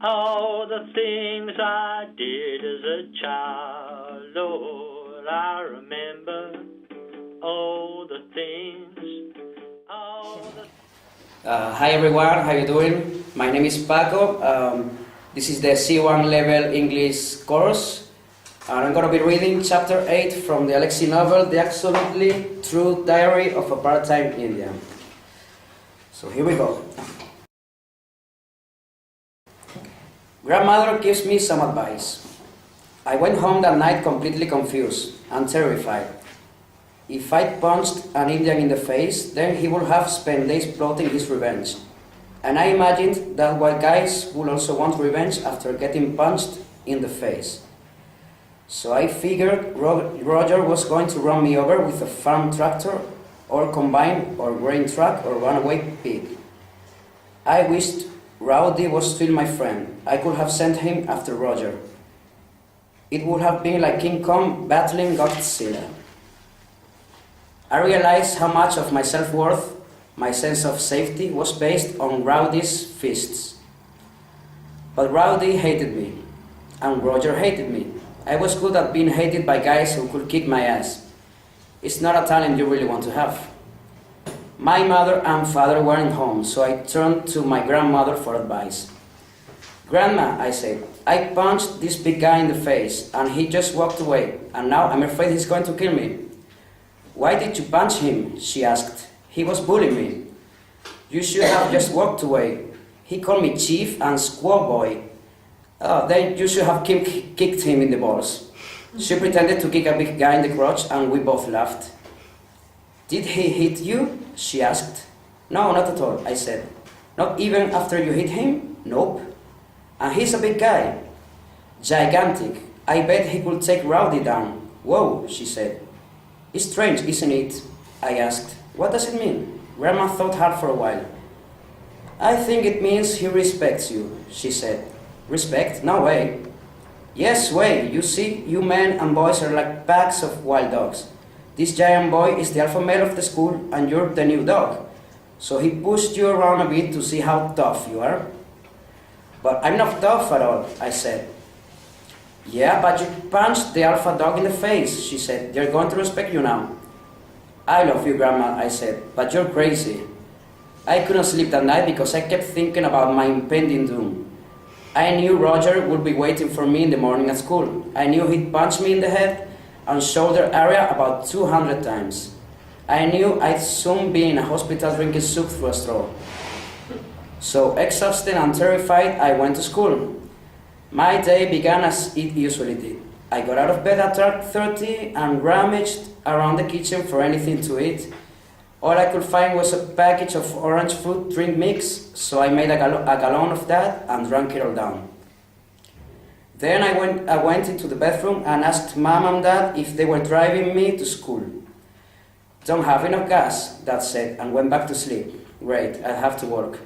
All the things I did as a child, Lord, I remember all the things, all the... Hi everyone, how you doing? My name is Paco. This is the C1 level English course, and I'm going to be reading chapter 8 from the Alexie novel, The Absolutely True Diary of a Part-Time Indian. So here we go. Grandmother gives me some advice. I went home that night completely confused and terrified. If I punched an Indian in the face, then he would have spent days plotting his revenge. And I imagined that white guys would also want revenge after getting punched in the face. So I figured Roger was going to run me over with a farm tractor, or combine, or grain truck, or runaway pig. I wished Rowdy was still my friend. I could have sent him after Roger. It would have been like King Kong battling Godzilla. I realized how much of my self-worth, my sense of safety, was based on Rowdy's fists. But Rowdy hated me, and Roger hated me. I was good at being hated by guys who could kick my ass. It's not a talent you really want to have. My mother and father weren't home, so I turned to my grandmother for advice. Grandma, I said, I punched this big guy in the face, and he just walked away, and now I'm afraid he's going to kill me. Why did you punch him? She asked. He was bullying me. You should have just walked away. He called me chief and squaw boy. Then you should have kicked him in the balls. She pretended to kick a big guy in the crotch, and we both laughed. Did he hit you? She asked. No, not at all, I said. Not even after you hit him? Nope. And he's a big guy. Gigantic. I bet he could take Rowdy down. Whoa, she said. It's strange, isn't it? I asked. What does it mean? Grandma thought hard for a while. I think it means he respects you, she said. Respect? No way. Yes, way. You see, you men and boys are like packs of wild dogs. This giant boy is the alpha male of the school, and you're the new dog. So he pushed you around a bit to see how tough you are. But I'm not tough at all, I said. Yeah, but you punched the alpha dog in the face, she said. They're going to respect you now. I love you, Grandma, I said, but you're crazy. I couldn't sleep that night because I kept thinking about my impending doom. I knew Roger would be waiting for me in the morning at school. I knew he'd punch me in the head and shoulder area about 200 times. I knew I'd soon be in a hospital drinking soup through a straw. So, exhausted and terrified, I went to school. My day began as it usually did. I got out of bed at 12:30 and rummaged around the kitchen for anything to eat. All I could find was a package of orange fruit drink mix, so I made a gallon of that and drank it all down. Then I went into the bathroom and asked Mom and Dad if they were driving me to school. Don't have enough gas, Dad said, and went back to sleep. Great, I'll have to work.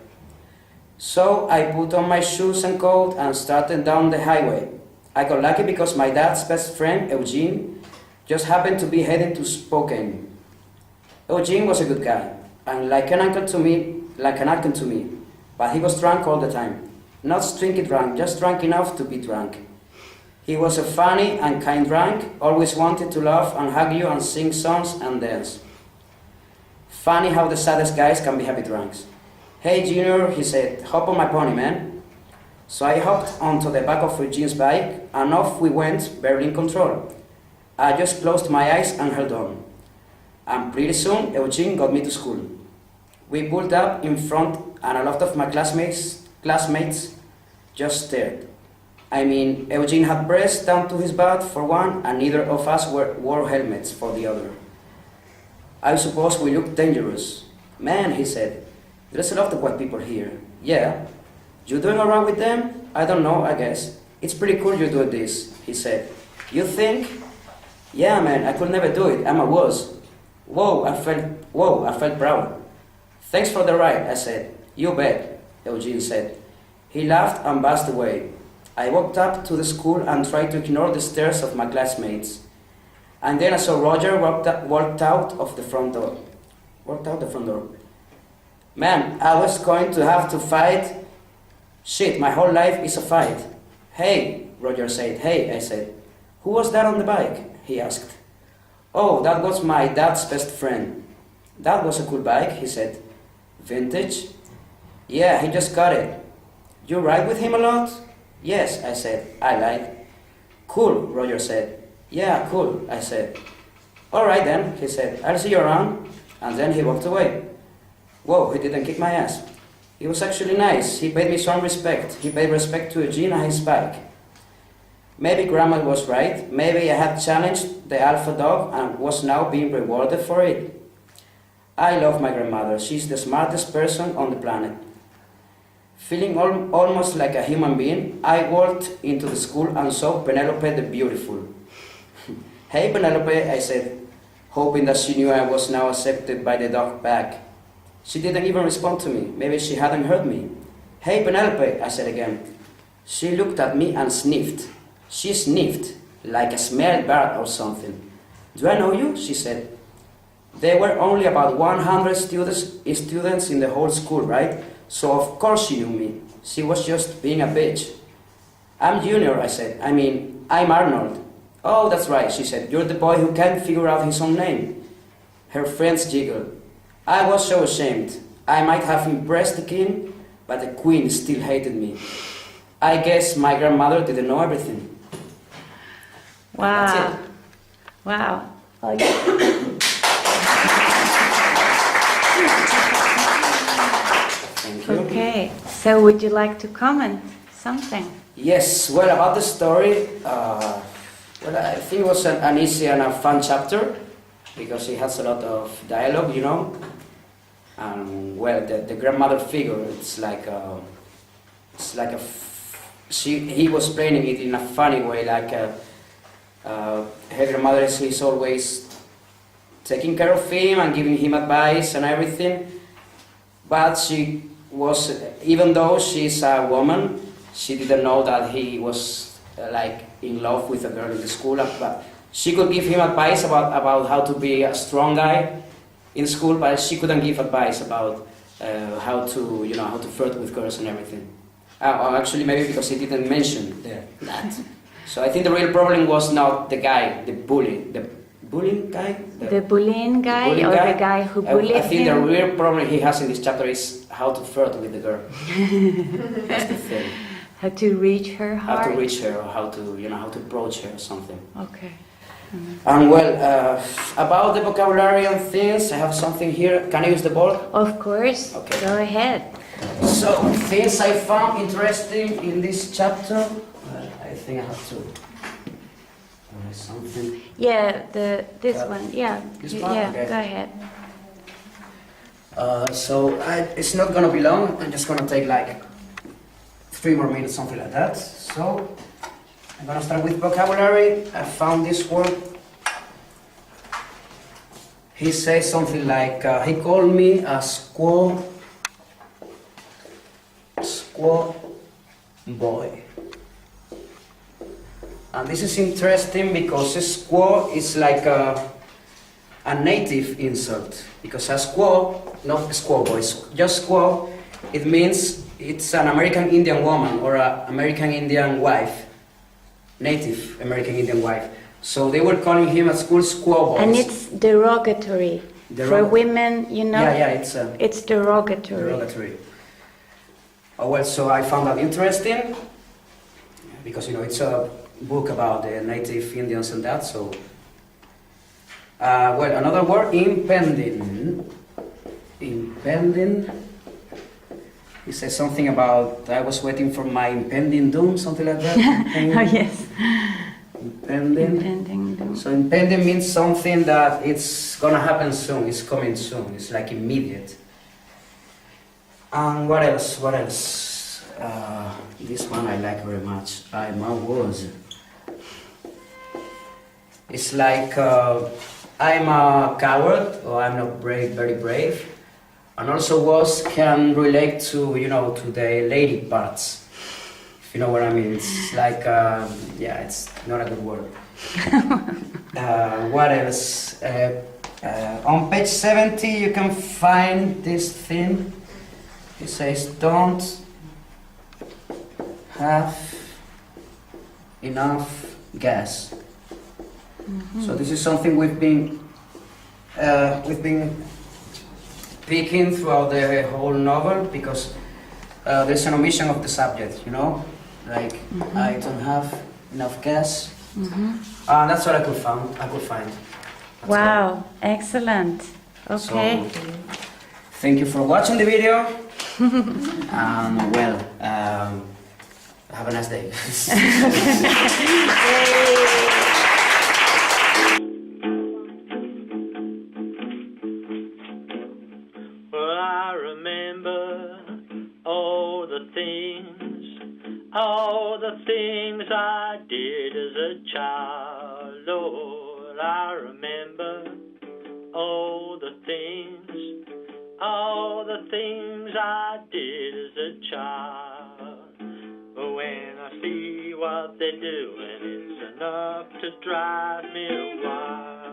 So I put on my shoes and coat and started down the highway. I got lucky because my dad's best friend, Eugene, just happened to be heading to Spokane. Eugene was a good guy, and like an uncle to me, but he was drunk all the time. Not stinky drunk, just drunk enough to be drunk. He was a funny and kind drunk, always wanted to laugh and hug you and sing songs and dance. Funny how the saddest guys can be happy drunks. Hey Junior, he said, hop on my pony, man. So I hopped onto the back of Eugene's bike, and off we went, barely in control. I just closed my eyes and held on. And pretty soon, Eugene got me to school. We pulled up in front, and a lot of my classmates just stared. I mean, Eugene had breasts down to his butt for one, and neither of us wore helmets for the other. I suppose we looked dangerous. Man, he said, there's a lot of white people here. Yeah. You doing alright with them? I don't know, I guess. It's pretty cool you do this, he said. You think? Yeah, man, I could never do it. I'm a wuss. Whoa, I felt proud. Thanks for the ride, I said. You bet, Eugene said. He laughed and buzzed away. I walked up to the school and tried to ignore the stares of my classmates. And then I saw Roger walked out the front door. Man, I was going to have to fight Shit, my whole life is a fight. Hey, Roger said. Hey, I said. Who was that on the bike? He asked. Oh, that was my dad's best friend. That was a cool bike, he said. Vintage? Yeah, he just got it. You ride with him a lot? Yes, I said. I lied. Cool, Roger said. Yeah, cool, I said. All right then, he said. I'll see you around. And then he walked away. Whoa, he didn't kick my ass. He was actually nice. He paid me some respect. He paid respect to Eugene and his bike. Maybe Grandma was right. Maybe I had challenged the alpha dog and was now being rewarded for it. I love my grandmother. She's the smartest person on the planet. Feeling almost like a human being, I walked into the school and saw Penelope the Beautiful. Hey Penelope, I said, hoping that she knew I was now accepted by the dog pack. She didn't even respond to me. Maybe she hadn't heard me. Hey Penelope, I said again. She looked at me and sniffed. She sniffed, like a smelled bird or something. Do I know you? She said. There were only about 100 students in the whole school, right? So of course she knew me. She was just being a bitch. I'm Junior, I said. I'm Arnold. Oh, that's right, she said. You're the boy who can't figure out his own name. Her friends giggled. I was so ashamed. I might have impressed the king, but the queen still hated me. I guess my grandmother didn't know everything. Wow. That's it. Wow. Thank you. Okay. So would you like to comment something? Yes, well, about the story, well, I think it was an easy and a fun chapter because it has a lot of dialogue, you know. And well, the grandmother figure, he was explaining it in a funny way, like her grandmother is always taking care of him and giving him advice and everything. But she was, even though she's a woman, she didn't know that he was in love with a girl in the school. But she could give him advice about how to be a strong guy in school, but she couldn't give advice about how to flirt with girls and everything. Actually, maybe because he didn't mention that. So I think the real problem was not the guy, the bullying guy? The bullying guy or the guy who bullied him? I think the real problem he has in this chapter is how to flirt with the girl. That's the thing. How to reach her heart? How to reach her, or how to approach her or something. Okay. And well, about the vocabulary and things, I have something here. Can I use the board? Of course. Okay. Go ahead. So, things I found interesting in this chapter, I think I have to write something. Yeah, this one. Yeah. This one? Yeah, Okay. go ahead. It's not gonna be long. I'm just gonna take 3 more minutes, something like that. So, I'm gonna start with vocabulary. I found this word. He says something like, he called me a squaw boy. And this is interesting because a squaw is like a native insult. Because a squaw, not a squaw boy, just squaw, it means it's an American Indian woman or an American Indian wife. Native American Indian wife. So they were calling him at school squaw boys. And it's derogatory. For women, you know? Yeah, it's derogatory. Derogatory. Oh, well, so I found that interesting because, it's a book about the native Indians and that, so... well, another word, impending. Impending. He says something about, I was waiting for my impending doom, something like that. Oh, yes. Impending. Impending doom. So impending means something that it's gonna happen soon, it's coming soon, it's like immediate. And what else? This one I like very much. I'm a was. It's like I'm a coward, or I'm not very brave. And also was can relate to, to the lady parts. If you know what I mean. It's like, it's not a good word. What else? On page 70 you can find this thing. It says, don't have enough gas. So this is something we've been picking throughout the whole novel, because there's an omission of the subject, you know, like I don't have enough gas. That's what I could find. That's Wow, all. excellent. Okay. So, thank you for watching the video. Well, have a nice day. Well, I remember all the things I did as a child. Lord, I remember all the things I did as a child. But when I see what they're doing, it's enough to drive me wild.